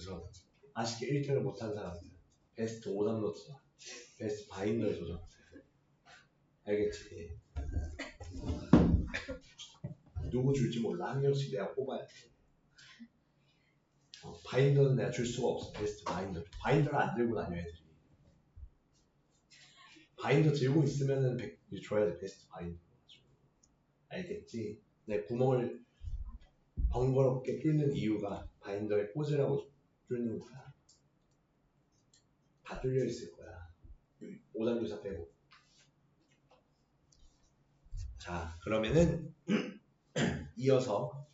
그래서 아쉽게 1등을 못한 사람들 베스트 오답 노트, 베스트 바인더에 도전하세요. 알겠지? 누구 줄지 몰라. 한 명씩 내가 뽑아야 돼. 바인더는 내가 줄 수가 없어. 베스트 바인더. 바인더를 안 들고 다녀 애들이. 바인더 들고 있으면은 줘야 돼. 베스트 바인더. 알겠지? 내 구멍을 번거롭게 뚫는 이유가 바인더에 꽂으라고 뚫는 거야. 다 뚫려 있을 거야. 오답교사 빼고. 자, 그러면은 이어서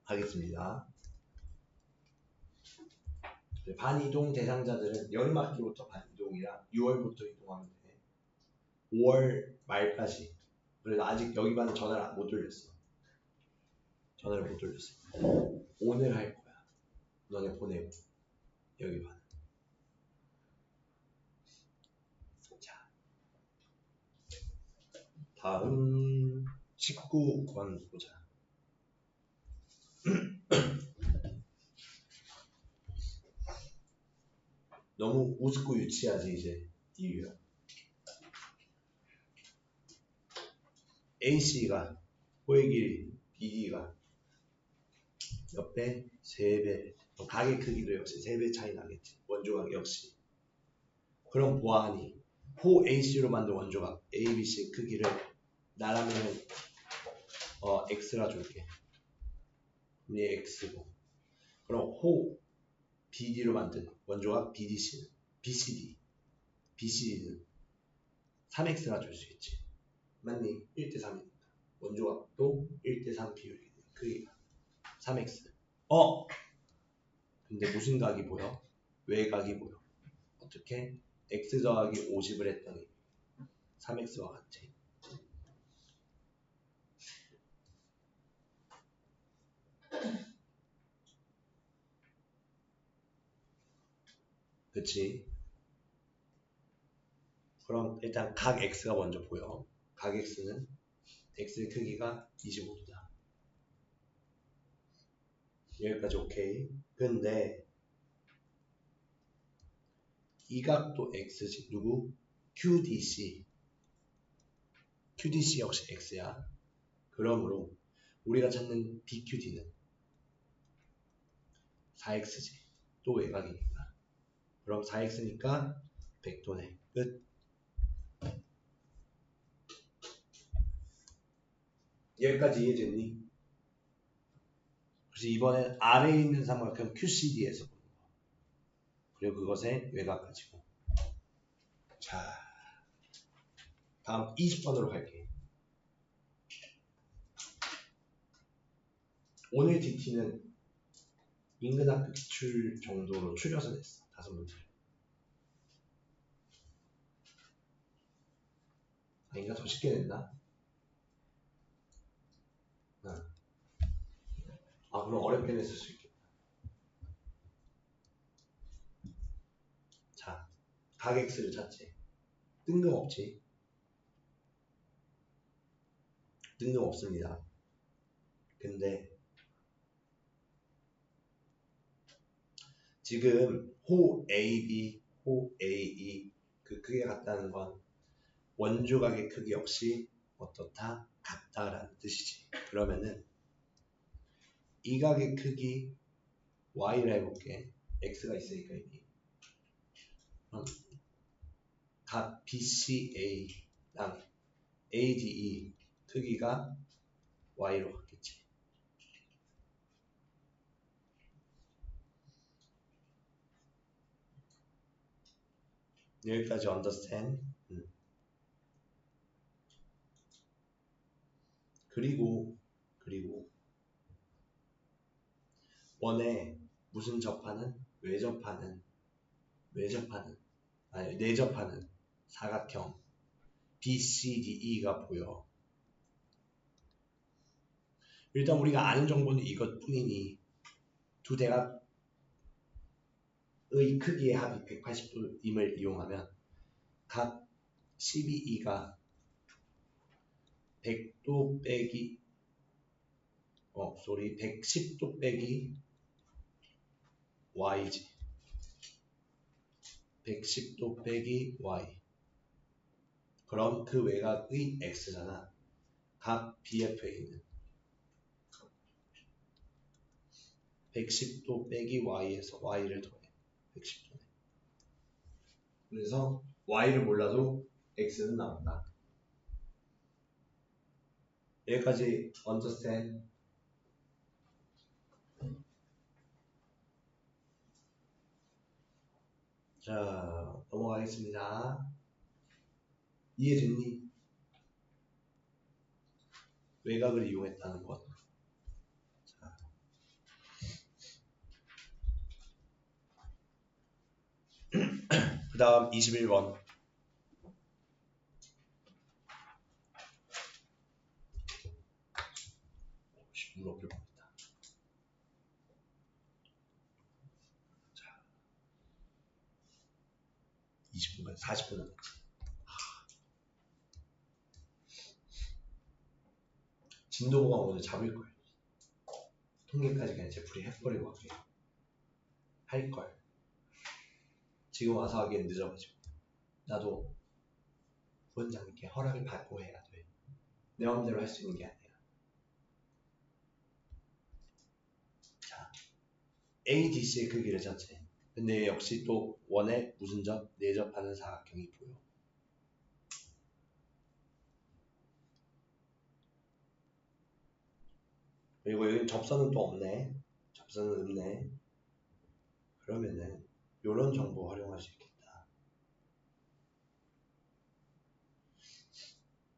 하겠습니다. 반이동 대상자들은 여름학기부터 반이동이라 6월부터 이동하면 돼. 5월 말까지. 그래서 아직 여기 반은 전화를 못 돌렸어. 전화를 못 돌렸어. 오늘 할 거야. 너네 보내고. 여기 반. 자. 다음 19번 보자. 너무 우습고 유치하지 이제 이유야. AC가 호의 길이 BD가 몇 배? 3배. 가게 크기도 역시 3배 차이 나겠지. 원조각 역시. 그럼 보아하니 호 AC로 만든 원조각 ABC 크기를 나라면은 X라 줄게. 얘 X고. 그럼 호 BD로 만든 원조각 BCD는 3X라 줄 수 있지. 맞니? 1대3이니까. 원조각도 1대3 비율이네. 크기가 3X. 근데 무슨 각이 보여? 외각이 보여. 어떻게? X 더하기 50을 했더니 3X와 같지. 그치? 그럼 일단 각 X가 먼저 보여. 각 X는 X의 크기가 25도다. 여기까지 오케이. 근데 이 각도 X지. 누구? QDC. QDC 역시 X야. 그러므로 우리가 찾는 BQD는 4X지. 또 외곽이니까. 그럼 4X니까 100도네. 끝. 여기까지 이해됐니? 그래서 이번엔 아래에 있는 삼각형 QCD에서 보는 거. 그리고 그것의 외곽 가지고. 자, 다음 20번으로 갈게. 오늘 DT는 인근 학교 기출 정도로 추려서 냈어. 5문제. 아닌가? 더 쉽게 냈나? 그럼 어렵게 냈을 수 있겠다. 자, 각 X를 찾지. 뜬금없지. 뜬금없습니다. 근데 지금 호 AB, 호 AE 그 크기가 같다는 건 원조각의 크기 역시 어떻다? 같다라는 뜻이지. 그러면은 이 각의 크기 Y를 해볼게. X가 있으니까 이미. 각 BCA랑 ADE 크기가 Y로 같겠지. 여기까지 understand? 그리고 원에 무슨 접하는? 내접하는 사각형 BCDE가 보여. 일단 우리가 아는 정보는 이것뿐이니 두 대각의 크기의 합이 180도임을 이용하면 각 CBE가 100도 빼기 쏘리 110도 빼기 y지. 110도 빼기 y. 그럼 그 외곽의 x잖아. 각 BFA는 110도 빼기 y에서 y를 더해. 110도네. 그래서 y를 몰라도 x는 나온다. 여기까지 understand? 자, 넘어가겠습니다. 이해됐니? 외곽을 이용했다는 것. 그 다음 21번. 물어볼 겁니다. 자, 20분까지 40분 남았지. 진도보가 오늘 잡을 거예요. 통계까지 그냥 제풀이 해버리고 할 걸. 지금 와서 하기엔 늦어가지고. 나도 부원장님께 허락을 받고 해야 돼. 내 마음대로 할 수 있는 게 아니야. 자, ADC의 크기를 찾지. 근데 역시 또 원에 무슨 점? 내접하는 사각형이 보여. 그리고 여기 접선은 또 없네. 접선은 없네. 그러면은 이런 정보 활용할 수 있겠다.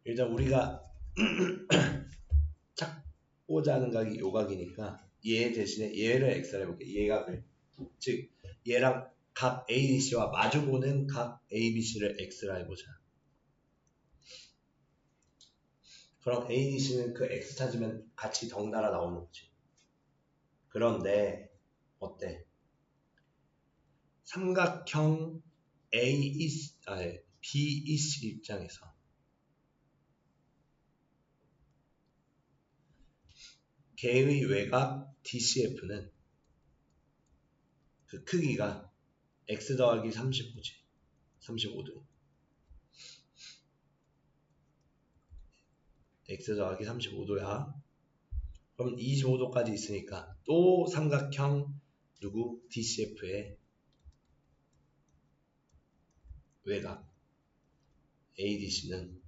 일단 우리가 찾고자 하는 각이 요 각이니까 얘 대신에 얘를 x를 해볼게. 얘각을. 즉 얘랑 각 ADC와 마주보는 각 ABC를 x라 해보자. 그럼 ADC는 그 x 찾으면 같이 덩달아 나오는 거지. 그런데 어때? 삼각형 BEC 입장에서 걔의 외곽 DCF는 그 크기가 x 더하기 35지. 35도. x 더하기 35도야. 그럼 25도까지 있으니까 또 삼각형 누구? DCF의 외곽 ADC는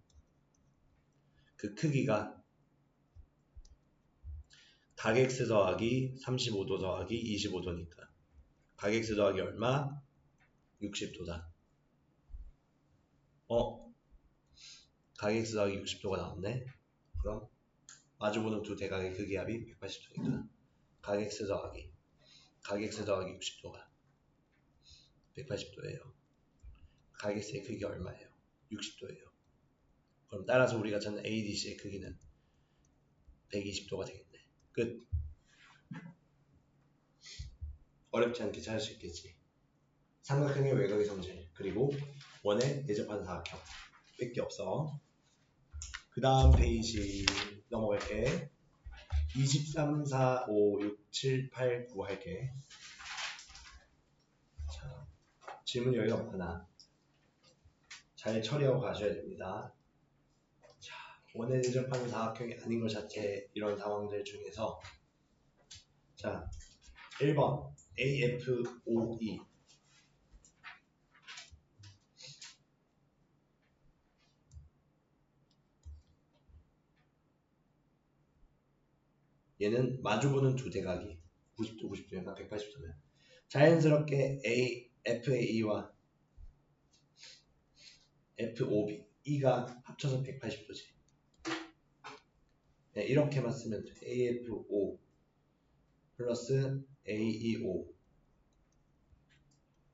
그 크기가 각 x 더하기 35도 더하기 25도니까 각 x 더하기 얼마? 60도다. 각 x 더하기 60도가 나왔네. 그럼 마주보는 두 대각의 크기합이 180도니까 각 x 더하기 60도가 180도예요. 각 x의 크기가 얼마예요? 60도예요. 그럼 따라서 우리가 찾는 ADC의 크기는 120도가 되겠네. 끝. 어렵지 않게 찾을 수 있겠지. 삼각형의 외곽의 성질 그리고 원에 내접하는 사각형 뺄게 없어. 그 다음 페이지 넘어갈게. 23, 4, 5, 6, 7, 8, 9 할게. 자, 질문 여기가 없구나. 잘 처리하고 가셔야 됩니다. 자, 원에 내접하는 사각형이 아닌 것 자체 이런 상황들 중에서 자, 1번 AFOE 얘는 마주보는 두 대각이 90도, 90도니까 180도면 자연스럽게 FAE와 FOB가 합쳐서 180도지. 네, 이렇게만 쓰면 돼. AFO 플러스 AEO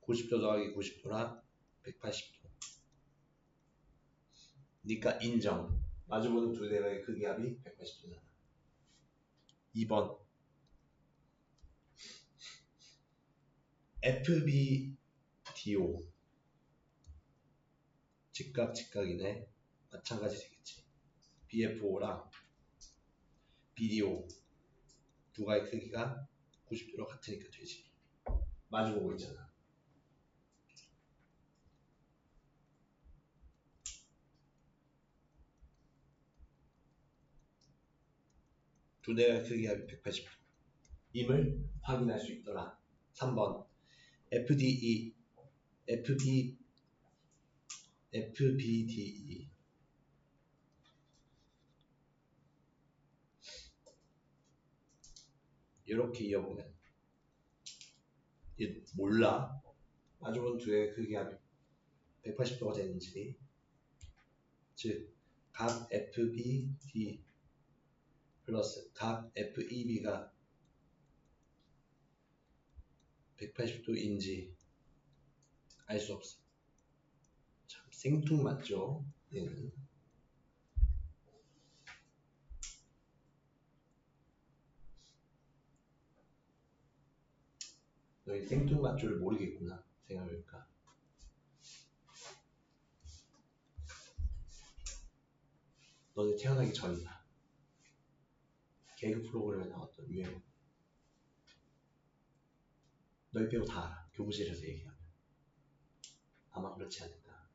90도 더하기 90도라 180도. 그러니까 인정. 마주보는 두 대각의 크기합이 180도잖아. 2번 FBDO 직각이네. 마찬가지 되겠지. BFO랑 BDO 두 가의 크기가 90도로 같으니까 되지. 마주보고 있잖아. 두 대의 크기가 180도 임을 확인할 수 있더라. 3번 FDE, FBDE 이렇게 이어보면 얘 몰라. 마주본 두 대의 크기가 180도가 되는지, 즉 각 FBD 플러스 각 FEB가 180도인지 알 수 없어. 참 생뚱맞죠? 얘는. 너희 생뚱맞죠를 모르겠구나 생각해볼까. 너네 태어나기 전이다. 개그 프로그램에 나왔던 유행어. 너희 빼고 다 알아. 교무실에서 얘기하면. 아마 그렇지 않을까.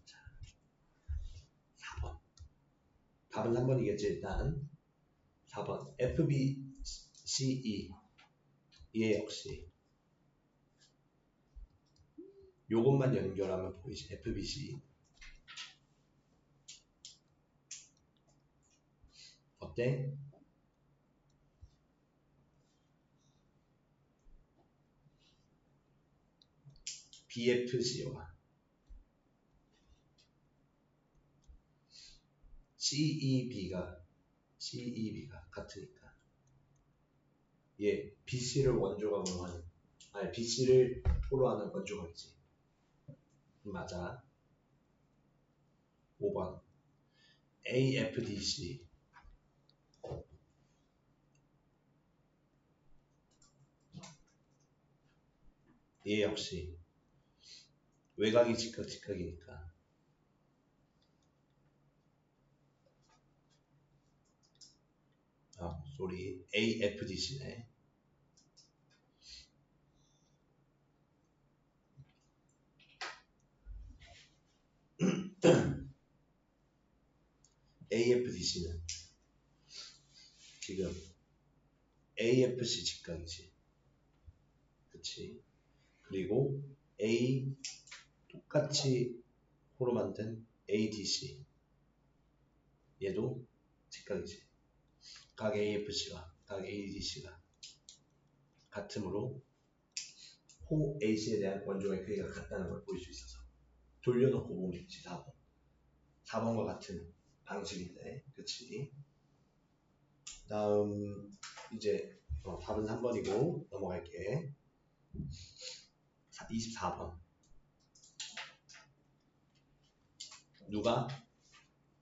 자, 4번. 답은 3번이겠지 일단. 4번 FBCE 얘 역시 요것만 연결하면 보이지. FBCE 어때? BFC와 CEB가 같으니까 얘 BC를 원조각으로 하는, 아니 BC를 토로 하는 원조각이지. 맞아. 5번 AFDC 얘 역시 외곽이 직각이니까 AFDC네. AFDC는 지금 AFC 직각이지. 그치? 그리고 A 똑같이 호로 만든 ADC 얘도 직각이지. 각 AFC가 각 ADC가 같으므로 호 AC에 대한 원조의 크기가 같다는 걸 볼 수 있어서 돌려놓고 보면 되지. 4번과 같은 방식인데, 그치? 다음 이제 답은 3번이고 넘어갈게. 24번 누가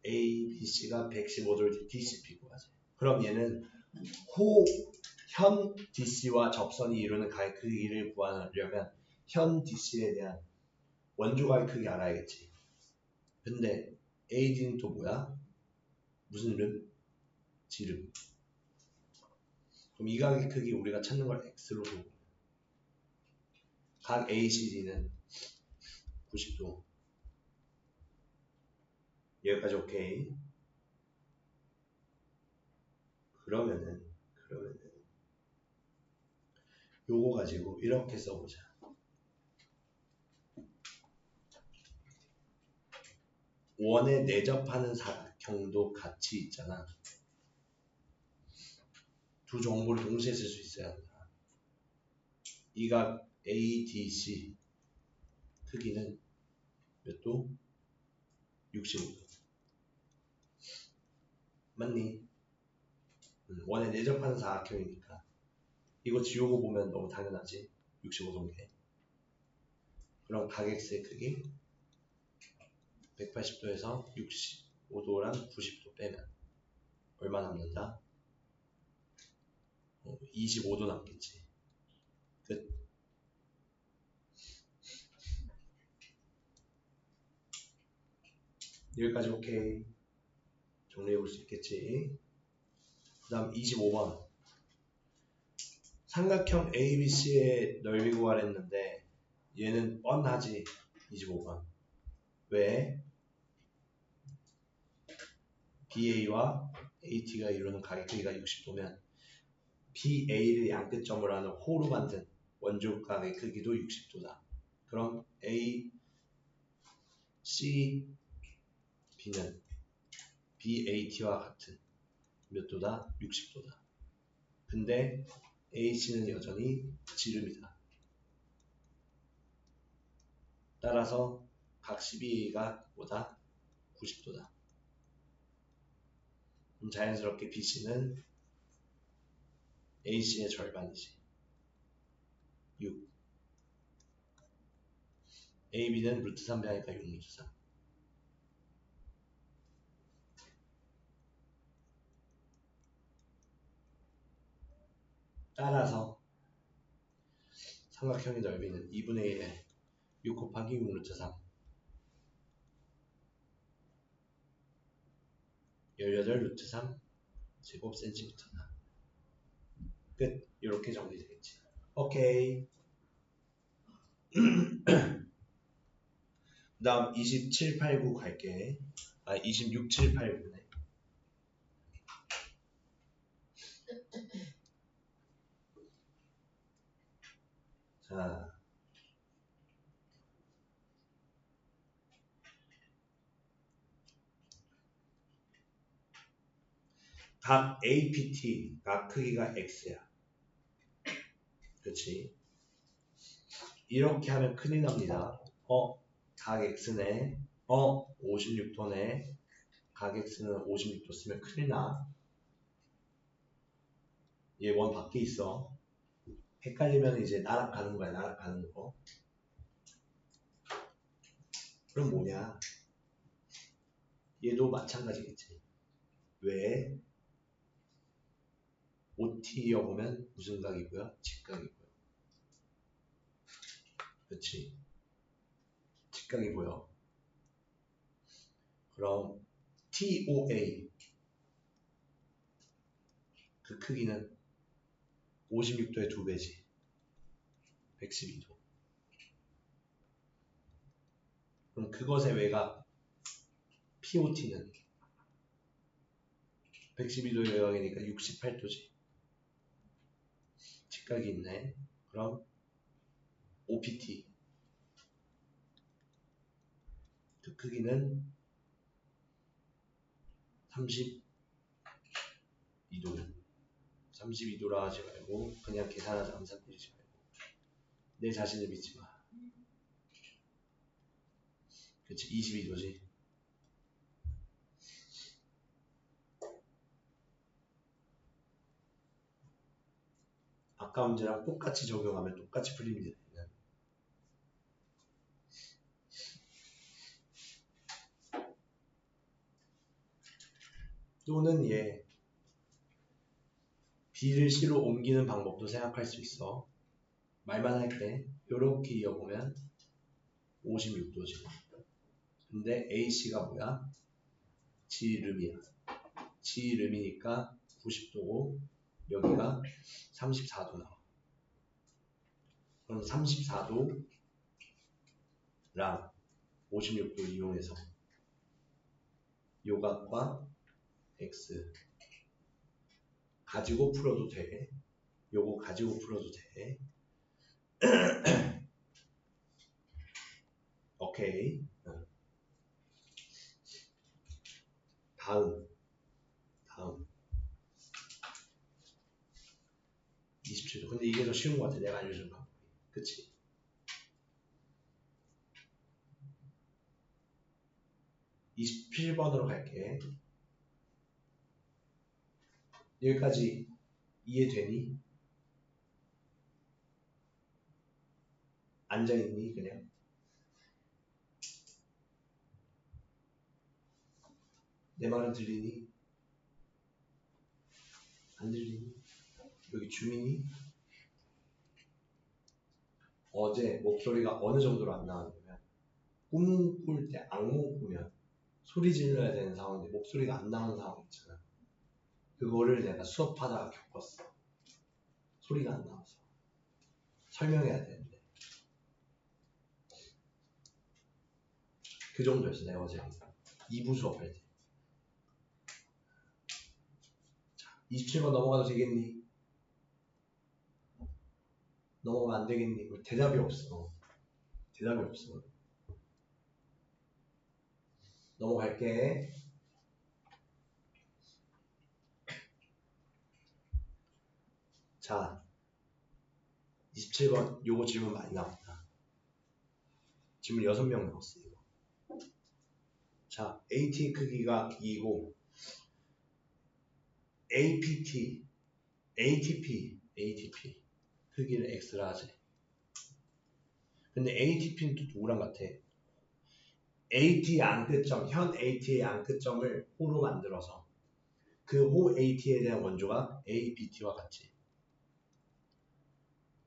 A, B, C가 115도를 DCP고 하지. 그럼 얘는 현 DC와 접선이 이루는 가의 크기를 구하려면 현 DC에 대한 원조가의 크기 알아야겠지. 근데 AD는 또 뭐야? 무슨 름? 지름. 그럼 이 각의 크기 우리가 찾는 걸 X로 보고 각 ACD는 90도. 여기까지 오케이. 그러면은 요거 가지고 이렇게 써보자. 원에 내접하는 사각형도 같이 있잖아. 두 정보를 동시에 쓸 수 있어야 한다. 이 각 ADC 크기는 몇 도? 65도. 맞니? 원에 내접하는 사각형이니까 이거 지우고 보면 너무 당연하지. 65도인데. 그럼 각 X의 크기 180도에서 65도랑 90도 빼면 얼마 남는다? 25도 남겠지. 끝. 여기까지 오케이. 정리해 볼 수 있겠지. 다음 25번. 삼각형 ABC의 넓이 구하랬는데 얘는 뻔하지. 25번. 왜? BA와 AT가 이루는 가격 크기가 60도면 BA를 양끝점으로 하는 호로 만든 원조 각의 크기도 60도다. 그럼 A, C, B는 BAT와 같은 몇 도다? 60도다. 근데 AC는 여전히 지름이다. 따라서 각 CBA가 뭐다? 90도다. 그럼 자연스럽게 BC는 AC의 절반이지. 6. AB는 루트 3 배하니까 6 루트 3. 따라서 삼각형의 넓이는 2분의 1에 6 곱하기 6 루트 3 18 루트 3 제곱 센티미터다. 끝. 이렇게 정리되겠지. 오케이. 그 다음 27, 8, 9 갈게. 26, 7, 8, 9네. 자, 각 APT, 각 크기가 X야. 그치? 이렇게 하면 큰일 납니다. 각 X네. 56도네. 각 X는 56도 쓰면 큰일 나. 얘 원 밖에 있어. 헷갈리면 이제 날아가는 거야, 날아가는 거. 그럼 뭐냐? 얘도 마찬가지겠지. 왜? OT여보면 무슨 각이고요? 직각이고요. 그치? 직각이 보여. 그럼 TOA 그 크기는 56도의 2배지. 112도. 그럼 그것의 외곽 POT는 112도의 외곽이니까 68도지. 직각이 있네. 그럼 OPT 그 크기는 32도는 32도라 하지 말고 그냥 계산하자. 암산 꾸리지 말고 내 자신을 믿지 마. 그치? 22도지. 아까 문제랑 똑같이 적용하면 똑같이 풀립니다. 또는 얘 B를 C로 옮기는 방법도 생각할 수 있어. 말만 할 때 이렇게 이어보면 56도지. 근데 AC가 뭐야? 지름이야. 지름이니까 90도고 여기가 34도 나와. 그럼 34도랑 56도 이용해서 요각과 X 가지고 풀어도 돼. 요거 가지고 풀어도 돼. 오케이. 다음 27도. 근데 이게 더 쉬운 것 같아. 내가 알려준 방법이. 그치? 27번으로 갈게. 여기까지 이해되니? 앉아있니? 그냥? 내 말은 들리니? 안 들리니? 여기 주민이? 어제 목소리가 어느 정도로 안 나왔냐면 꿈 꿀 때 악몽 꾸면 소리 질러야 되는 상황인데 목소리가 안 나오는 상황 있잖아. 그거를 내가 수업하다가 겪었어. 소리가 안 나와서 설명해야 되는데 그 정도였어. 내가 어제 2부 수업할 때. 자, 27번 넘어가도 되겠니? 넘어가면 안 되겠니? 대답이 없어. 대답이 없어. 넘어갈게. 자, 27번 요거 질문 많이 나왔다. 질문 6명 나왔어 이거. 자, AT 크기가 2고 APT, ATP 크기를 X라 하지. 근데 ATP는 또 누구랑 같아? AT의 안끝점, 현 AT의 안끝점을 호로 만들어서 그 호 AT에 대한 원조가 ABT와 같이.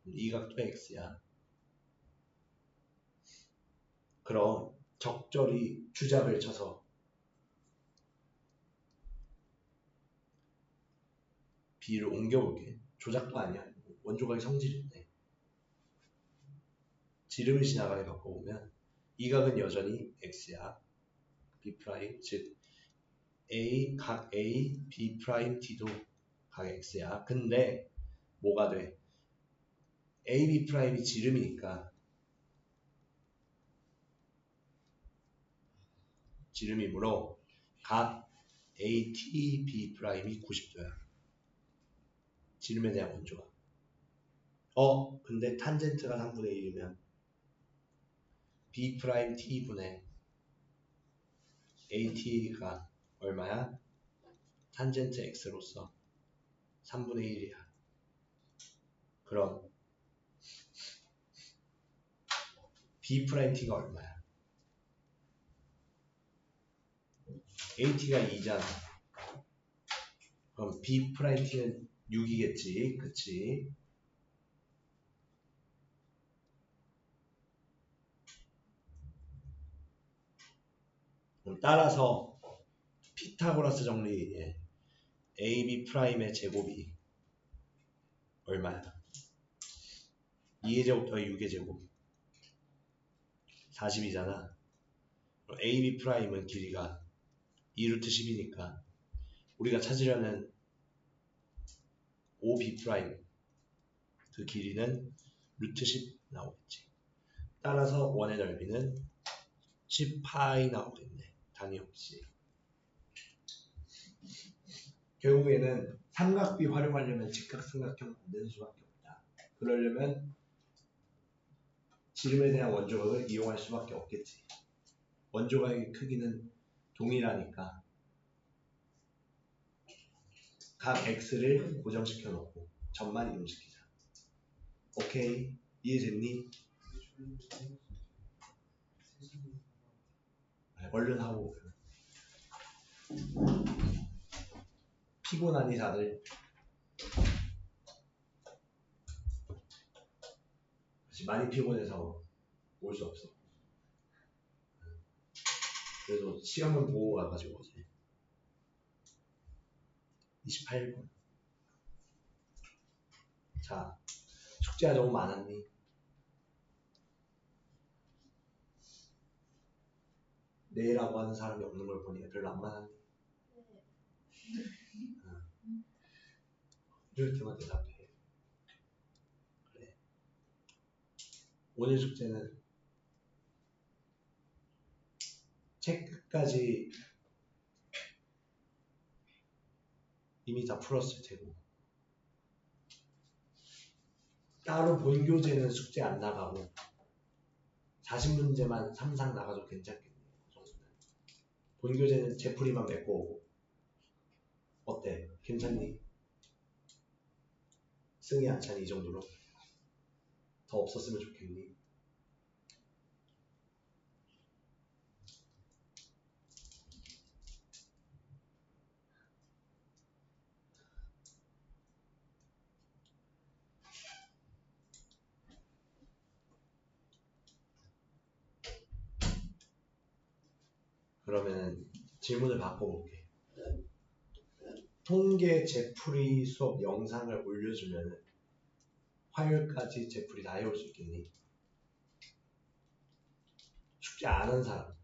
이 각도 X야. 그럼 적절히 주작을 쳐서 B를 옮겨볼게. 조작도 아니야. 원조각의 성질인데. 지름을 지나가게 바꿔보면 이 각은 여전히 X야. B', 즉 각 A, B'T도 각 X야. 근데 뭐가 돼? A, B'이 지름이니까 지름이므로 각 AT, B'이 90도야. 지름에 대한 원조가. 근데 탄젠트가 3분의 1이면 B'T분의 AT가 얼마야? 탄젠트 X로서 3분의 1이야. 그럼 B'T가 얼마야? AT가 2잖아. 그럼 B'T는 6이겠지. 그치? 그럼 따라서 피타고라스 정리에 AB'의 제곱이 얼마야? 2의 제곱 더하기 6의 제곱 40이잖아. 그럼 AB'은 길이가 2루트 10이니까 우리가 찾으려는 OB' 그 길이는 루트 10 나오겠지. 따라서 원의 넓이는 10파이 나오겠네. 단위 없이. 결국에는 삼각비 활용하려면 직각삼각형 만드는 수밖에 없다. 그러려면 지름에 대한 원조각을 이용할 수밖에 없겠지. 원조각의 크기는 동일하니까 각 X를 고정시켜 놓고 점만 이동시키자. 오케이. 이해됐니? 얼른 하고. 피곤하니 다들? 많이 피곤해서 올 수 없어. 그래서 시간만 보고 가가지고 어제 28분. 자, 숙제가 너무 많았니? 내라고 하는 사람이 없는 걸 보니까 별로 안 많았니? 이렇게만 대답해. 그래. 오늘 숙제는 책 끝까지 이미 다 풀었을 테고 따로 본교재는 숙제 안 나가고 40문제만 3상 나가도 괜찮겠네. 본교재는 제풀이만 메꿔 오고 어때? 괜찮니? 승희 안 차니 이 정도로? 더 없었으면 좋겠니? 그러면 질문을 바꿔볼게. 통계 제풀이 수업 영상을 올려주면 화요일까지 제풀이 다 해올 수 있겠니? 숙제 안 한 사람.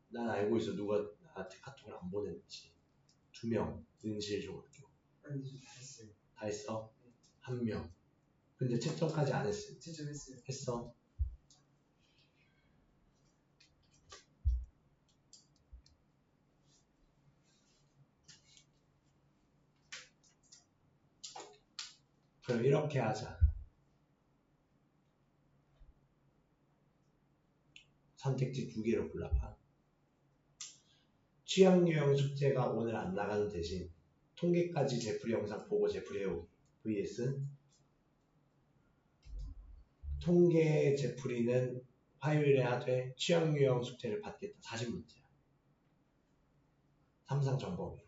난 알고 있어. 누가 나한테 카톡을 안 보냈지. 2명. 은실 중학교. 아니 저 다 했어요. 다 했어? 네. 1명. 근데 채점까지 안 했어. 채점했어요. 했어? 그럼 이렇게 하자. 선택지 2개를 골라봐. 취향 유형 숙제가 오늘 안 나가는 대신 통계까지 제풀이 영상 보고 제풀이 해오기. vs 통계 제풀이는 화요일에 하되 취향 유형 숙제를 받겠다. 40문제야. 삼상정범위로.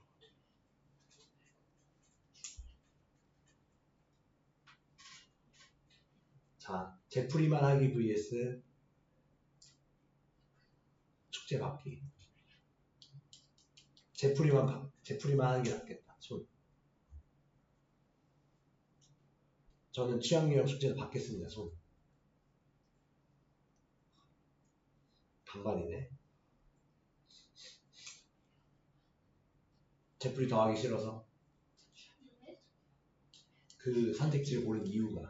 자, 제풀이만 하기 vs 숙제 받기. 제풀이만 하는 게 낫겠다. 손. 저는 취향 유형 숙제를 받겠습니다. 손. 반반이네. 제풀이 더 하기 싫어서 그 선택지를 고른 이유가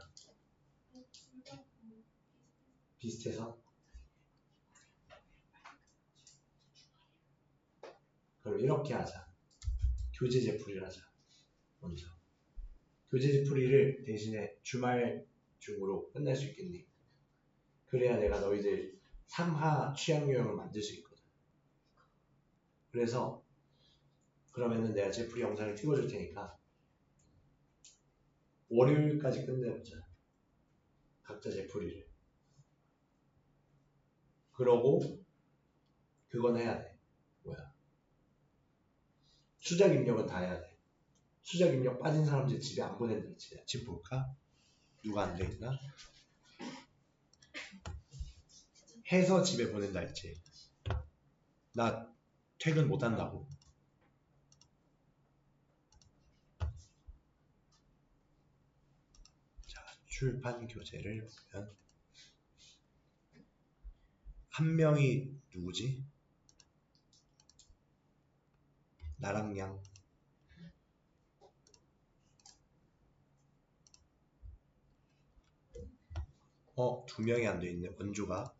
비슷해서. 그럼 이렇게 하자. 교재 제풀이를 하자. 먼저 교재 제풀이를 대신에 주말 중으로 끝낼 수 있겠니? 그래야 내가 너희들 3화 취향 유형을 만들 수 있거든. 그래서 그러면은 내가 제풀이 영상을 찍어줄 테니까 월요일까지 끝내보자. 각자 제풀이를. 그러고 그건 해야 돼. 뭐야? 수작 입력은 다 해야 돼. 수작 입력 빠진 사람들 집에 안 보낸다 했지. 지금 볼까? 누가 안 돼있나? 해서 집에 보낸다 했지. 나 퇴근 못 한다고. 자, 출판 교재를 보면 한 명이 누구지? 나랑 양. 두 명이 안 돼 있네. 원주가.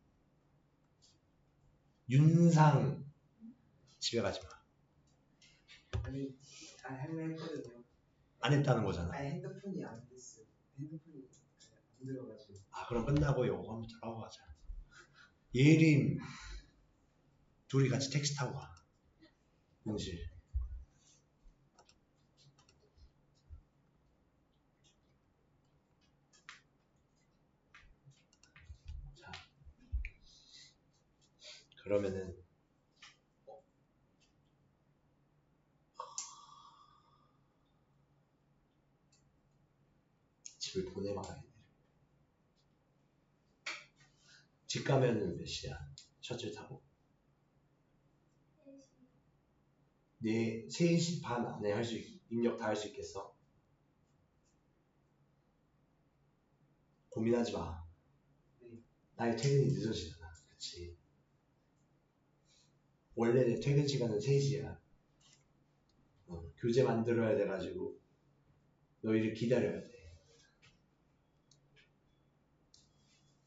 윤상. 집에 가지 마. 아니 한명 했거든요. 안 했다는 거잖아. 아니 핸드폰이 안 됐어요. 핸드폰이 안 들어가지고. 그럼 끝나고 요거 한번 들어가고 가자. 예림. 둘이 같이 택시 타고 가. 은실. 자. 그러면은 집을 보내봐야겠네. 집 가면은 몇 시야? 셔틀 타고. 3시 반 안에 입력 다 할 수 있겠어? 고민하지 마. 나의 퇴근이 늦어지잖아. 그치? 원래 내 퇴근 시간은 3시야. 교재 만들어야 돼가지고 너희를 기다려야 돼.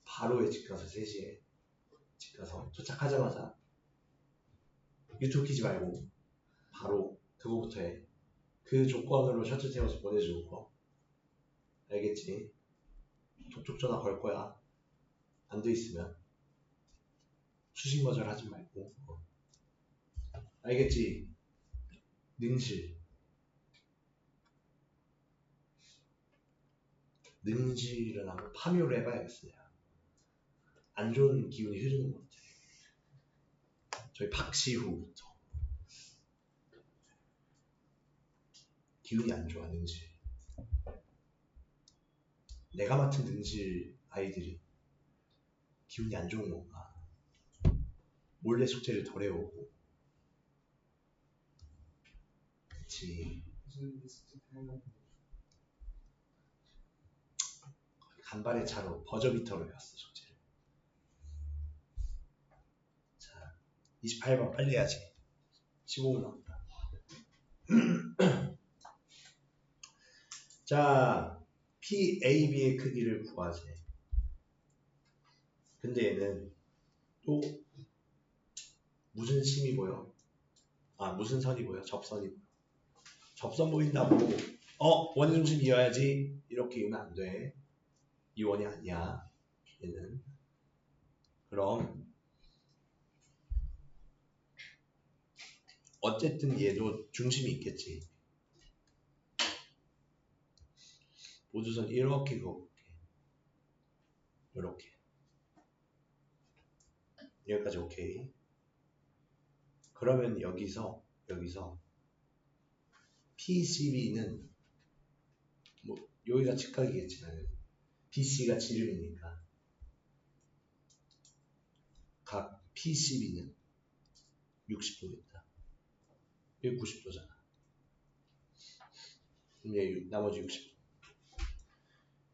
바로 집 가서 3시에 집 가서 도착하자마자 유튜브 키지 말고 바로 그거부터 해. 그 조건으로 셔틀 태워서 보내주는 거. 알겠지? 톡톡 전화 걸 거야. 안 돼 있으면 수신 거절 하지 말고. 알겠지? 능실. 능실은 한번 파묘를 해봐야겠어. 안 좋은 기운이 흐르는 것 같아. 저희 박시후부터 기운이 안 좋아. 능실. 내가 맡은 능실 아이들이 기운이 안 좋은 건가. 몰래 숙제를 덜 해오고. 그치. 무슨 리스트 다양한 간발의 차로 버저비터로 배웠어 숙제를. 자, 28번 빨리 해야지. 15분 남았다. 자, PAB의 크기를 구하세. 근데 얘는 또 무슨 심이 보여? 무슨 선이 보여? 접선이 보여. 접선 보인다고 원의 중심 이어야지 이렇게 이으면 안 돼. 이 원이 아니야. 얘는. 그럼 어쨌든 얘도 중심이 있겠지. 보조선 이렇게 그어볼게. 이렇게. 여기까지 오케이. 그러면 여기서 PCB는 뭐 여기가 직각이겠지만 BC가 지름이니까 각 PCB는 60도겠다. 여기 90도잖아. 그럼 얘 나머지 60도.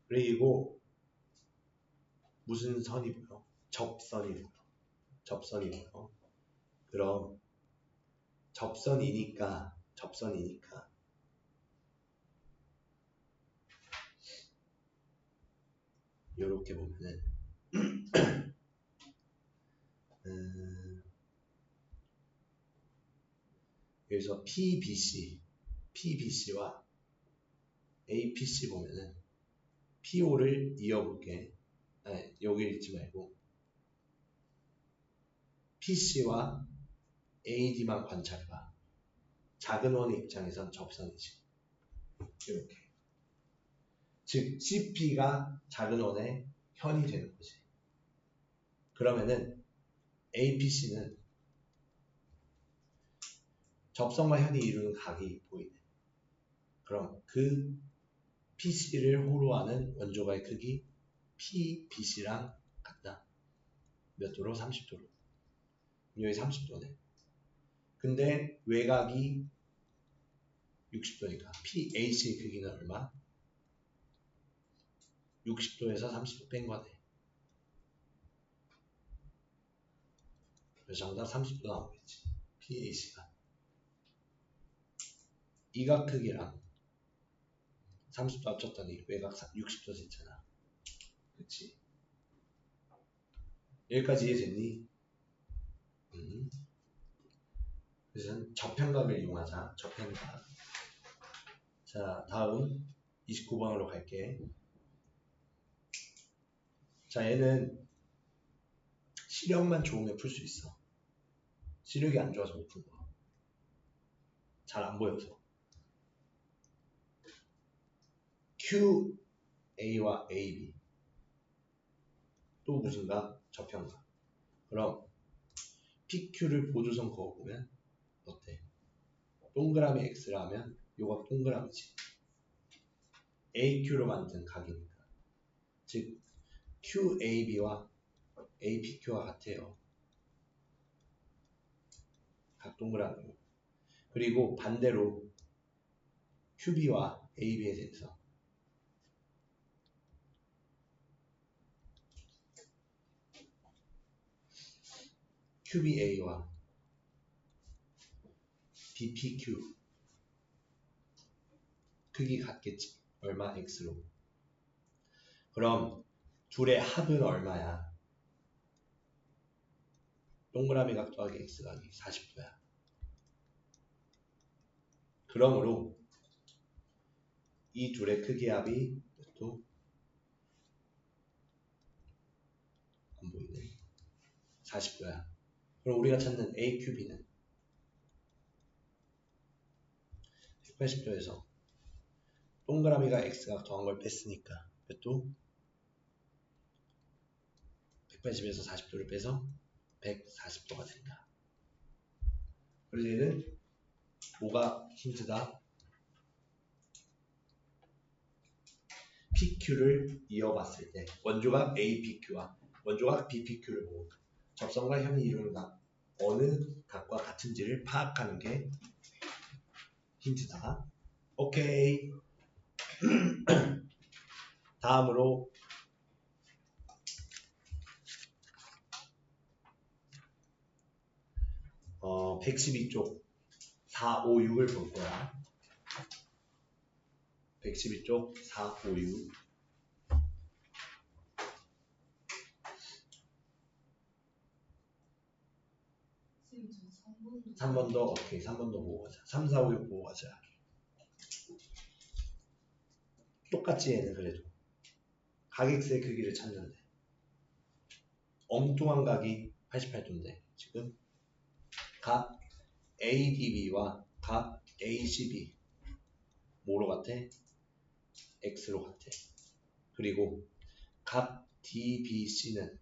그리고 무슨 선이 보여? 접선이 보여. 그럼 접선이니까 요렇게 보면은 여기서 PBC와 APC 보면은 PO를 이어볼게. 여기 읽지 말고 PC와 AD만 관찰해봐. 작은 원의 입장에선 접선이지. 이렇게. 즉 CP가 작은 원의 현이 되는 거지. 그러면은 APC는 접선과 현이 이루는 각이 보이네. 그럼 그 PC를 호로하는 원조가의 크기 PBC랑 같다. 몇 도로? 30도로. 여기 30도네. 근데 외곽이 60도니까 PAC의 크기는 얼마? 60도에서 30도 뺀 거네. 그래서 정답 30도 나오겠지. PAC가. 이 각 크기랑 30도 합쳤더니 외곽 60도 됐잖아. 그치? 여기까지 이해됐니? 그래서 접현각을 이용하자. 접현각. 자, 다음 29번으로 갈게. 자, 얘는 시력만 좋으면 풀 수 있어. 시력이 안 좋아서 못 푼 거. 잘 안 보여서. QA와 AB. 또 무슨 각? 접현각. 그럼 PQ를 보조선 그어보면 어때? 동그라미 X라면 요각 동그라미지. AQ로 만든 각이니까. 즉 QAB와 APQ와 같아요. 각 동그라미. 그리고 반대로 QB와 AB에 대해서 QBA와 BPQ 크기 같겠지. 얼마? X로. 그럼 둘의 합은 얼마야? 동그라미 각 더하기 X각이 40도야. 그러므로 이 둘의 크기 합이 또 안 보이네. 40도야. 그럼 우리가 찾는 AQB는 180도에서 동그라미가 X각 더한 걸 뺐으니까 몇 도? 180에서 40도를 빼서 140도가 된다. 그래서 얘는 뭐가 힌트다? PQ를 이어봤을 때 원조각 APQ와 원조각 BPQ를 보고 접선과 현이 이루는 각 어느 각과 같은지를 파악하는 게 힌트다. 오케이. 다음으로 112쪽 4, 5, 6을 볼 거야. 112쪽 4, 5, 6. 선생님, 저 3번 더, 오케이. 3번 더 보고 가자. 3, 4, 5, 6 보고 가자. 똑같지, 얘는 그래도. 각X의 크기를 찾는데. 엉뚱한 각이 88도인데, 지금 각 ADB와 각 ACB 뭐로 같아? X로 같아. 그리고 각 DBC는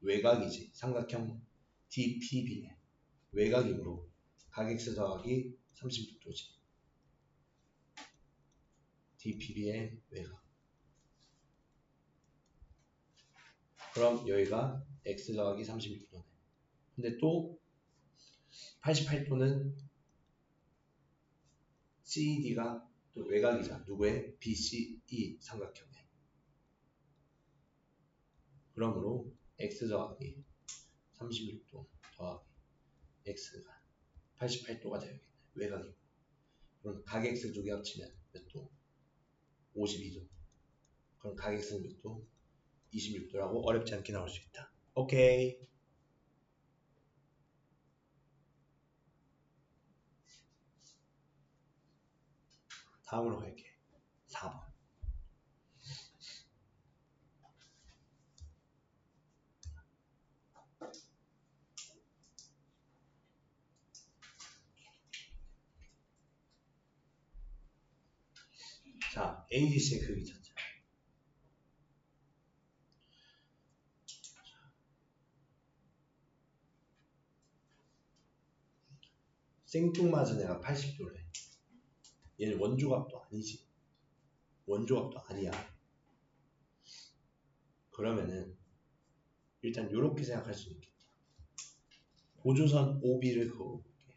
외곽이지. 삼각형 DPB의 외곽이므로 각 X 더하기 36도지. DPB의 외곽. 그럼 여기가 X 더하기 36도네. 근데 또 88도는 CED가 또 외곽이잖아. 누구의? BCE 삼각형에. 그러므로 X 더하기 36도 더하기 X가 88도가 되어야겠네. 외곽이고. 그럼 각 X 두 개 합치면 몇 도? 52도. 그럼 각 X는 몇 도? 26도라고 어렵지 않게 나올 수 있다. 오케이. 다음으로 갈게. 4번. 자, ADC의 크기 찾자. 생뚱맞은 애가 80도래. 얘는 원조각도 아니지. 원조각도 아니야. 그러면은 일단 이렇게 생각할 수 있겠다. 고조선 OB를 그어볼게.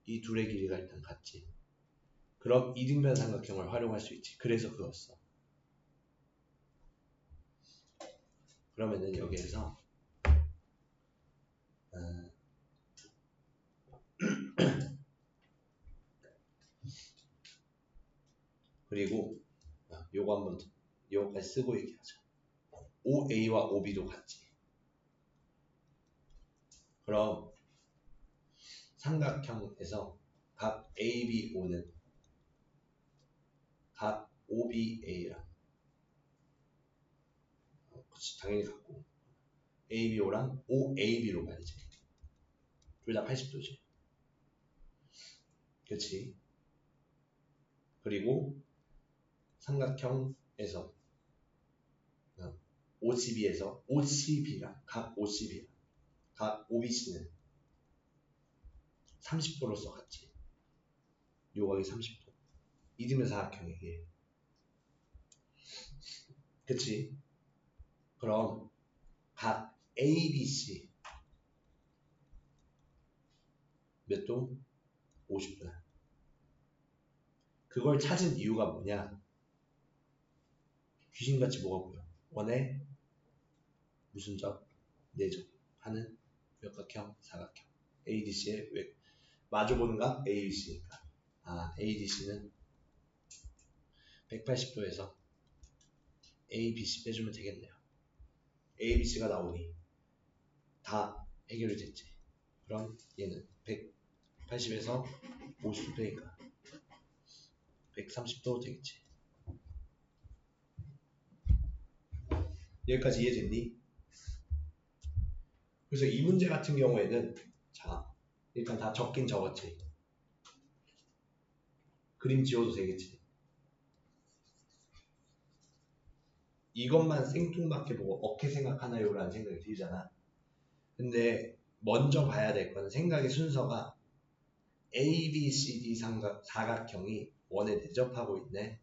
이 둘의 길이가 일단 같지. 그럼 이등변 삼각형을 활용할 수 있지. 그래서 그었어. 그러면은 여기에서 그리고 요거 한번 요거까지 쓰고 얘기하자. OA와 OB도 같지. 그럼 삼각형에서 각 ABO는 각 OBA랑 그치 당연히 같고 ABO랑 OAB로 가야지. 둘 다 80도지. 그치? 그리고 삼각형에서 OCB에서 OCB랑 각 OCB랑 각 OBC는 30도로서 같지. 요각이 30도. 이등변 사각형이게. 그치? 그럼 각 ABC 몇 도? 50도야. 그걸 찾은 이유가 뭐냐? 귀신같이 뭐가 보여? 원의 무슨 점? 내점 하는 역각형, 사각형. ADC의 왜 마주보는 각 ABC니까. ADC는 180도에서 ABC 빼주면 되겠네요. ABC가 나오니 다 해결이 됐지. 그럼 얘는 180에서 50도 되니까 130도 되겠지. 여기까지 이해됐니? 그래서 이 문제 같은 경우에는 자 일단 다 적긴 적었지. 그림 지워도 되겠지. 이것만 생뚱맞게 보고 어떻게 생각하나요? 라는 생각이 들잖아. 근데 먼저 봐야 될 건 생각의 순서가 A, B, C, D 사각형이 원에 내접하고 있네.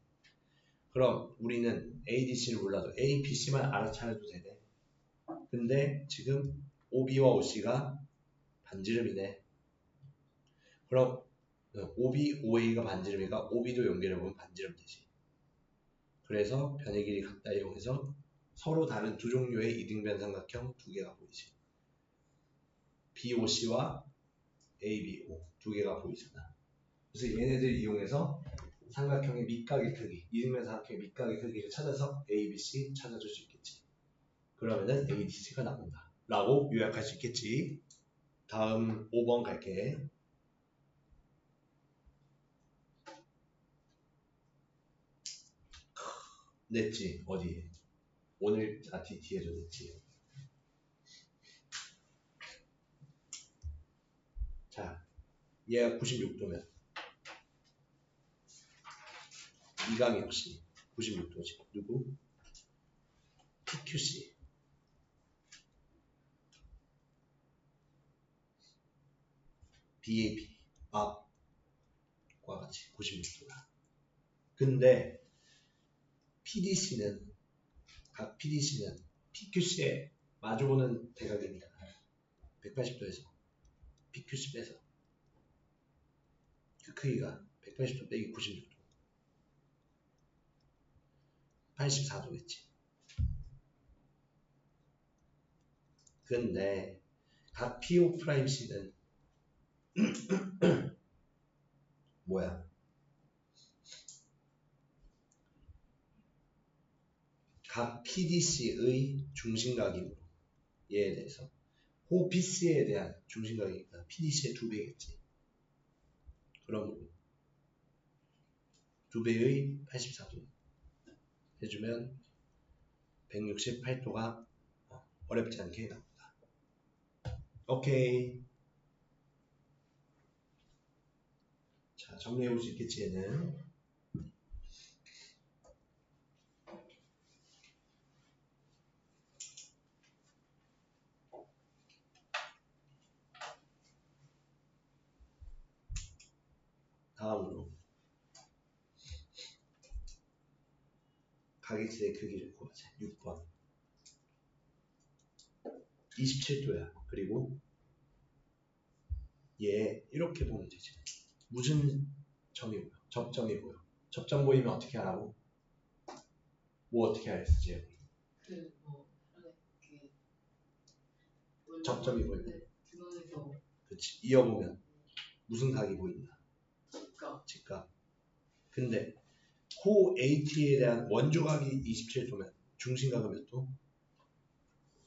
그럼 우리는 A, D, C를 몰라도 A, B, C만 알아차려도 되네. 근데 지금 OB와 OC가 반지름이네. 그럼 OB, OA가 반지름이니까 OB도 연결해보면 반지름 되지. 그래서 변의 길이 같다 이용해서 서로 다른 두 종류의 이등변 삼각형 두 개가 보이지. BOC와 ABO 두 개가 보이잖아. 그래서 얘네들 이용해서 삼각형의 밑각의 크기, 이등변 삼각형의 밑각의 크기를 찾아서 ABC 찾아줄 수 있겠지. 그러면은 ADC가 나온다 라고 요약할 수 있겠지. 다음 5번 갈게. 냈지. 어디? 오늘 DT에도 냈지. 자, 얘가 96도면 이 강 역시 96도지. 누구? PQC. BAB. 앞과 같이 96도다. 근데 PDC는 각 PDC는 PQC에 마주보는 대각이니까 180도에서 PQC 빼서 그 크기가 180도 빼기 96도 84도겠지. 근데 각 PO'C는 뭐야? 각 PDC의 중심각이므로 얘에 대해서 호 PC에 대한 중심각이니까 PDC의 2배겠지. 그러므로 2배의 84도 해주면 168도가 어렵지 않게 나온다. 오케이. 자, 정리해볼 수 있겠지 얘는. 다음으로 각X의 크기를 구하자. 6번 27도야. 그리고 얘 이렇게 보면 되지. 무슨 점이 보여? 접점이 보여. 접점 보이면 어떻게 하라고? 뭐 어떻게 하랬지? 접점이 보이면 그치. 이어보면 무슨 각이 보인다? 직각. 근데 호 AT에 대한 원조각이 27도면 중심각은 몇 도?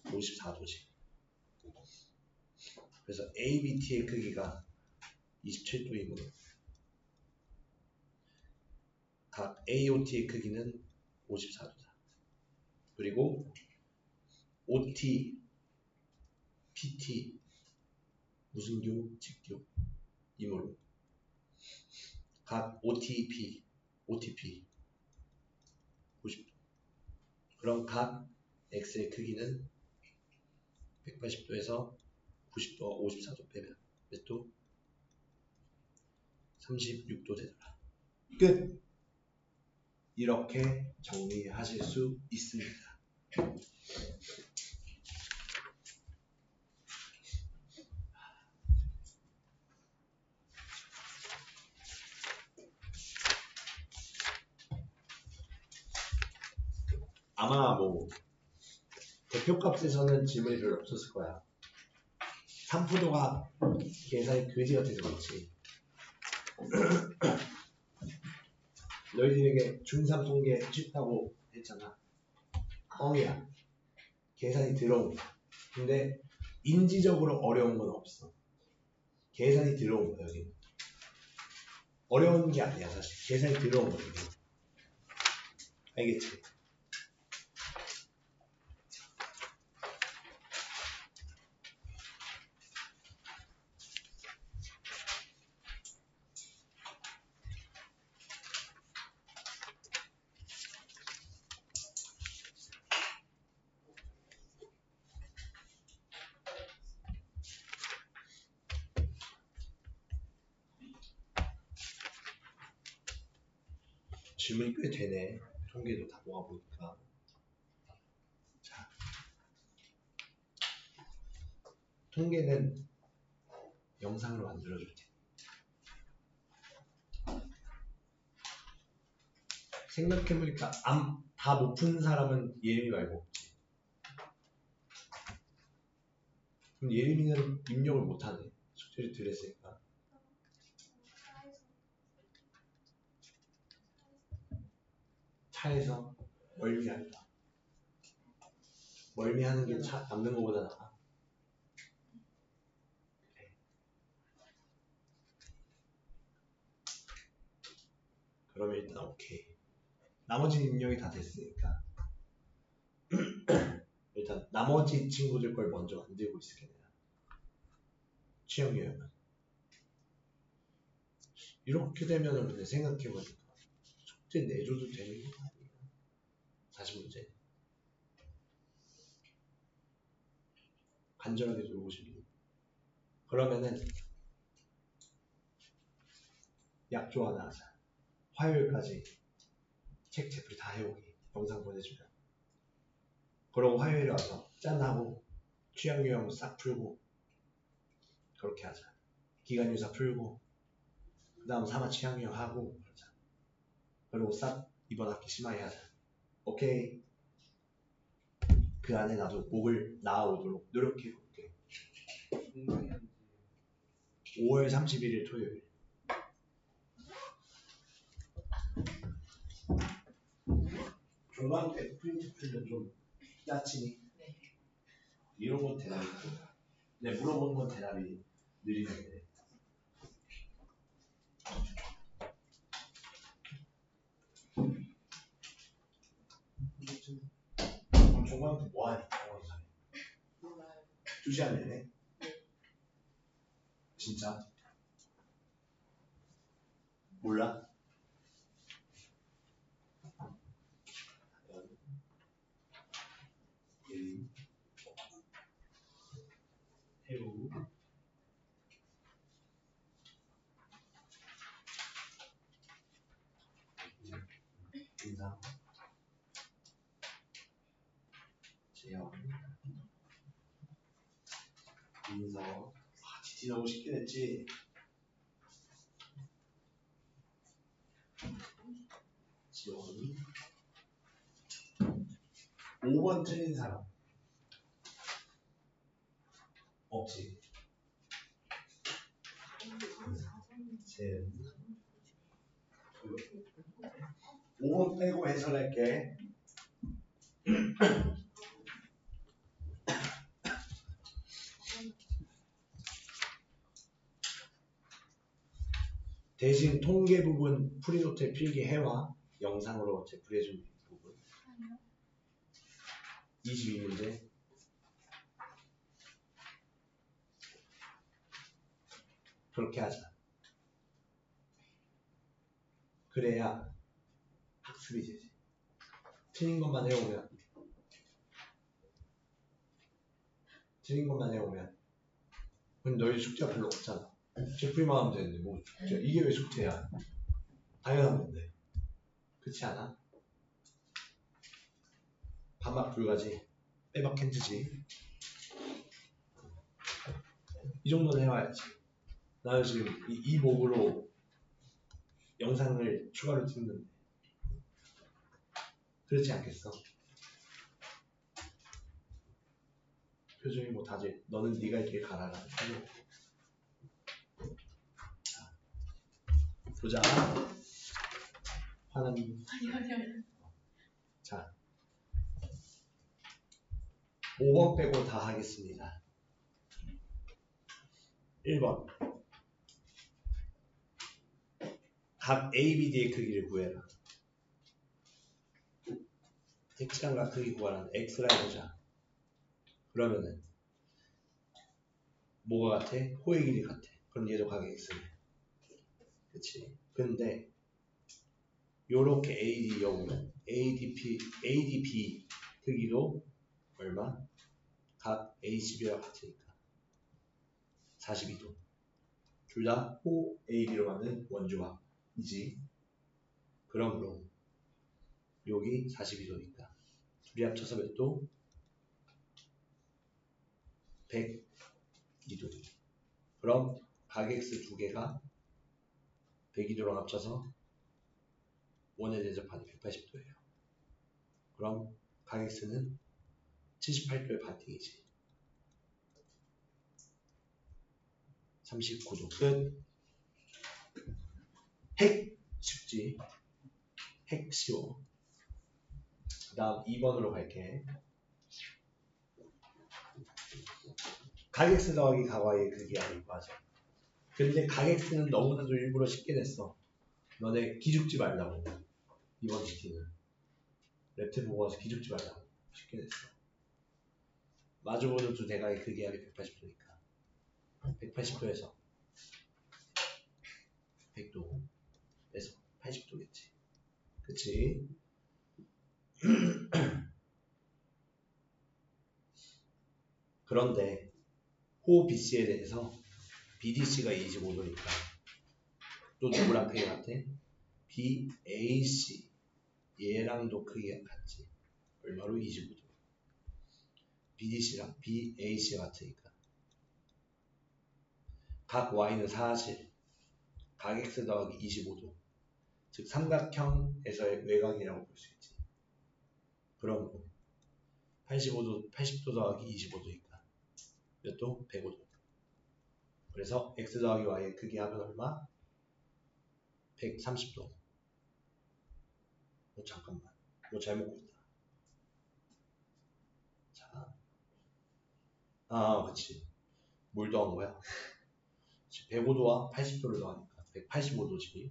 54도지. 그래서 ABT의 크기가 27도이므로 각 AOT의 크기는 54도다. 그리고 OT, PT 무슨 교? 직교이므로 각 OTP, OTP 90도. 그럼 각 X의 크기는 180도에서 90도, 54도 빼면 몇 도? 36도 되더라. 끝! 이렇게 정리하실 수 있습니다. 아마 뭐 대표값에서는 질문이 별로 없었을 거야. 산포도가 계산이 그지 같아서 그렇지. 너희들에게 중3 통계 쉽다고 했잖아. 뻥이야. 계산이 들어온 거야. 근데 인지적으로 어려운 건 없어. 계산이 들어온 거야, 여기는. 어려운 게 아니야, 사실. 계산이 들어온 거야, 여기는. 알겠지? 질문이 꽤 되네. 통계도 다 모아보니까. 자, 통계는 영상으로 만들어줄 테니 생각해보니까 다 못 푼 사람은 예림이 말고 없지. 그럼 예림이는 입력을 못하네. 숙제를 드렸으니까. 차에서 멀미한다. 멀미하는 게 차 남는 것보다 나아. 그래. 그러면 일단 오케이. 나머지 입력이 다 됐으니까 일단 나머지 친구들 걸 먼저 만들고 있을게 내가. 취향 요약은. 이렇게 되면은 근데 생각해보니까 숙제 내줘도 되는 거 아니야? 다시 문제. 간절하게 놀고 싶니? 그러면은 약조 하나 하자. 화요일까지 책 제풀이 다 해오기. 영상 보내주면. 그러고 화요일에 와서 짠하고 취향 요약 싹 풀고 그렇게 하자. 기간유사 풀고 그 다음 3화 취향 요약 하고 그러자. 그리고 싹 이번 학기 심하게 하자. 오케이. 그 안에 나도 목을 나아오도록 노력해 볼게. 5월 31일 토요일. 중간 때 프린트 풀면 좀 짜치니? 네. 이런 건 대답이 네, 물어보는 건 대답이 느리는데. 그럼 중간 때 뭐하니? 몰라요. 2시간 내내? 진짜? 몰라? 해우 인상 재영 인서 GT 너무 쉽게 냈지? 지원 5번 틀린 사람 없지? 제 5번 빼고 해설할게. 대신 통계 부분 프리노트에 필기해와 영상으로 제풀이해준 부분 22문제 그렇게 하자. 그래야 학습이 되지. 틀린 것만 해오면 그럼 너희 숙제가 별로 없잖아. 제풀이만 하면 되는데 뭐 숙제 이게 왜 숙제야? 당연한 건데 그렇지 않아? 반박 불가지 빼박 캔트지. 이 정도는 해와야지. 나는 지금 이 목으로 영상을 추가로 찍는데 그렇지 않겠어? 표정이 뭐 다들 너는 네가 이렇게 가라라. 자, 보자. 하나님. 아니요. 자, 5번 빼고 다 하겠습니다. 1번. 각 ABD의 크기를 구해라. 색상과 크기 구하라는 X라 해보자. 그러면은 뭐가 같아? 호의 길이 같아. 그럼 얘도 각 X네. 그치? 근데 요렇게 AD 여우면 ADB 크기도 얼마? 각 ACB와 같으니까 42도. 둘 다 호 AB로 만든 원조합이지. 그러므로 여기 42도니까 둘이 합쳐서 몇 도? 102도. 그럼 각 X 두 개가 102도랑 합쳐서 원에 대접하니 180도예요. 그럼 가격수는 78도의 반띵이지. 39도 끝. 핵 쉽지. 핵 쉬워. 그 다음 2번으로 갈게. 가격수 더하기 가과의 크기야 이거 하자. 근데 가격수는 너무나도 일부러 쉽게 냈어. 너네 기죽지 말라고. 이번 GT는 랩트 보고 와서 기죽지 말라고. 쉽게 냈어. 마주보는 두 대각의 크기압이 180도니까 180도에서 100도에서 80도겠지. 그치? 그런데 호 BC에 대해서 BDC가 25도니까 또 누구랑 크기가 같아? BAC 얘랑도 크기가 같지. 얼마로? 25도. BDC랑 BAC가 같으니까 각 Y는 사실 각 X 더하기 25도 즉 삼각형에서의 외곽이라고 볼 수 있지. 그럼 85도, 80도 더하기 25도니까 몇 도? 105도. 그래서 X 더하기 Y의 크기 합은 얼마? 130도. 잠깐만. 잘못 곱다. 자. 그치. 뭘 더한 거야? 105도와 80도를 더하니까 185도지.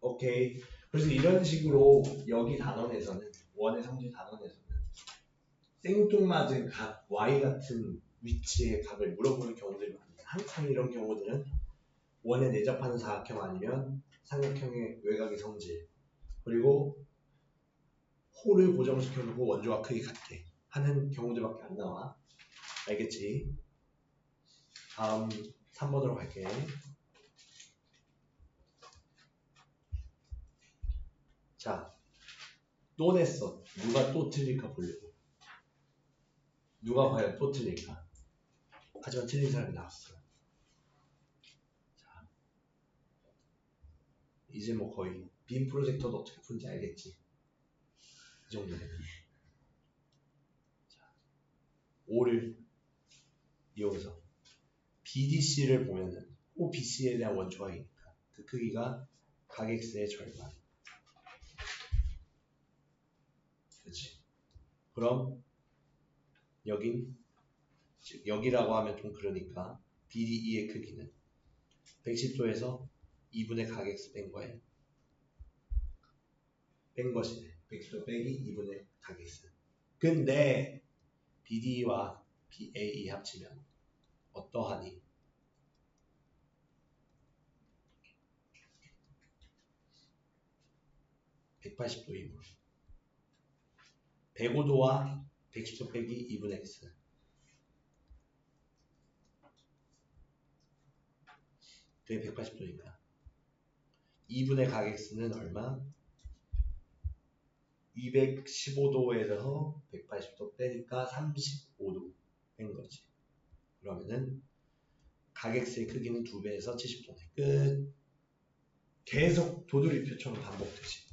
오케이. 그래서 이런 식으로 여기 단원에서는 원의 성질 단원에서는 생뚱맞은 각 Y 같은 위치의 각을 물어보는 경우들이 많아요. 항상 이런 경우들은 원에 내접하는 사각형 아니면 삼각형의 외곽의 성질 그리고 호를 고정시켜두고 원조와 크기 같게 하는 경우들밖에 안 나와. 알겠지? 다음 3번으로 갈게. 자, 또 냈어. 누가 또 틀릴까 보려고. 누가 과연 또 틀릴까? 하지만 틀린 사람이 나왔어. 자, 이제 뭐 거의 빔 프로젝터도 어떻게 푸는지 알겠지? 그 정도 되면. 자, 5를 이용해서 BDC를 보면은 OBC에 대한 원조각이니까 그 크기가 각 X의 절반. 그렇지? 그럼 여긴 즉 여기라고 하면 좀 그러니까 BDE의 크기는 110도에서 2분의 각 X 뺀 거예요. 뺀 것이네. 110도 빼기 2분의 각 X. 근데 BDE와 BAE 합치면 어떠하니? 180도이므로 105도와 110도 빼기 2분의 X. 그게 180도니까 2분의 각 X는 얼마? 215도에서 180도 빼니까 35도 뺀 거지. 그러면은 각 X의 크기는 2배에서 70도네. 끝. 계속 도돌이표처럼 반복되지.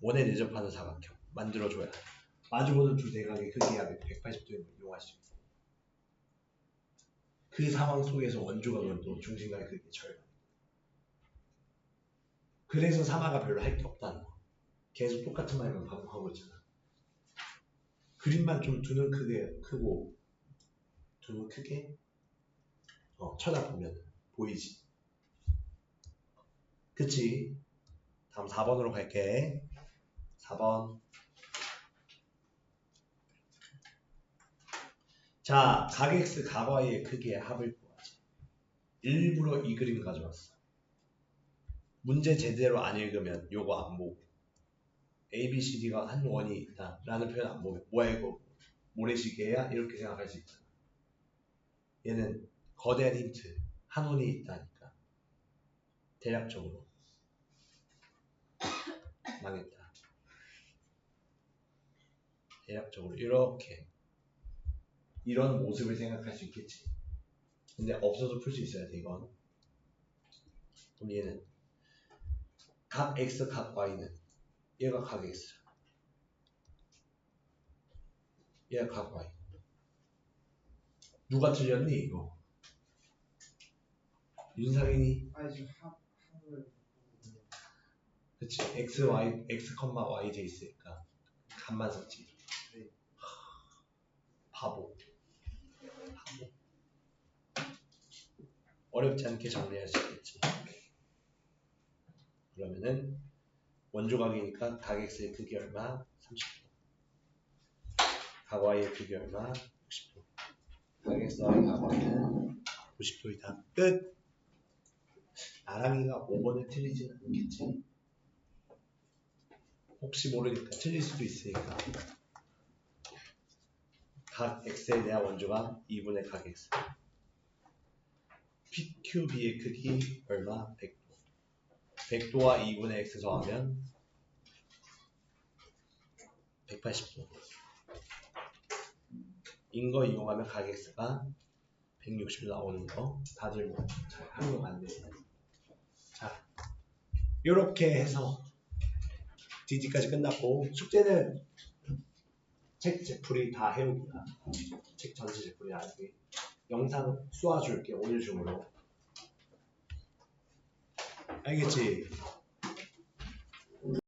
원에 내접하는 사각형 만들어줘야 돼. 마주보는 두 대각의 크기압이 180도인 걸 이용할 수 있고 그 상황 속에서 원조각은 또 중심각의 크기의 절반. 그래서 사마가 별로 할 게 없다는 거. 계속 똑같은 말만 반복하고 있잖아. 그림만 좀 두 눈 크고 두 눈 크게 쳐다보면 보이지. 그치? 다음 4번으로 갈게. 4번. 자, 각 X, 각 Y의 크기의 합을 구하자. 일부러 이 그림 가져왔어. 문제 제대로 안 읽으면 요거 안 보고 A, B, C, D가 한 원이 있다 라는 표현 안 보면 뭐야 이거 모래시계야? 이렇게 생각할 수 있잖아. 얘는 거대한 힌트 한 원이 있다니까 대략적으로 망했다. 대략적으로 이렇게 이런 모습을 생각할 수 있겠지. 근데 없어서 풀 수 있어야 돼 이건. 그럼 얘는 각 x 각 y는 얘가 각 x 얘가 각 y. 누가 틀렸니 이거? 윤상인이. 아니 지금 합을 보고 그치 x y x, y 돼 있으니까 값만 썼지. 네. 바보. 어렵지 않게 정리할 수 있겠지. 그러면은 원조각이니까 각 x의 크기 얼마? 30도. 각 y의 크기 얼마? 60도. 각 x, y, 각 y는 90도이다. 끝! 나랑이가 5번에 틀리지는 않겠지. 혹시 모르니까 틀릴 수도 있으니까. 각 x에 대한 원조각 2분의 각 x. PQB의 크기 얼마? 100도. 100도와 2분의 x 더하면 180도. 인거 이용하면 각 x가 160도 나오는 거 다들 뭐 잘 활용 안 돼요. 자, 요렇게 해서 DD까지 끝났고 숙제는 책 제풀이 다 해오기야. 책 전체 제풀이 나중에 영상 쏘아줄게 오늘 중으로. 알겠지?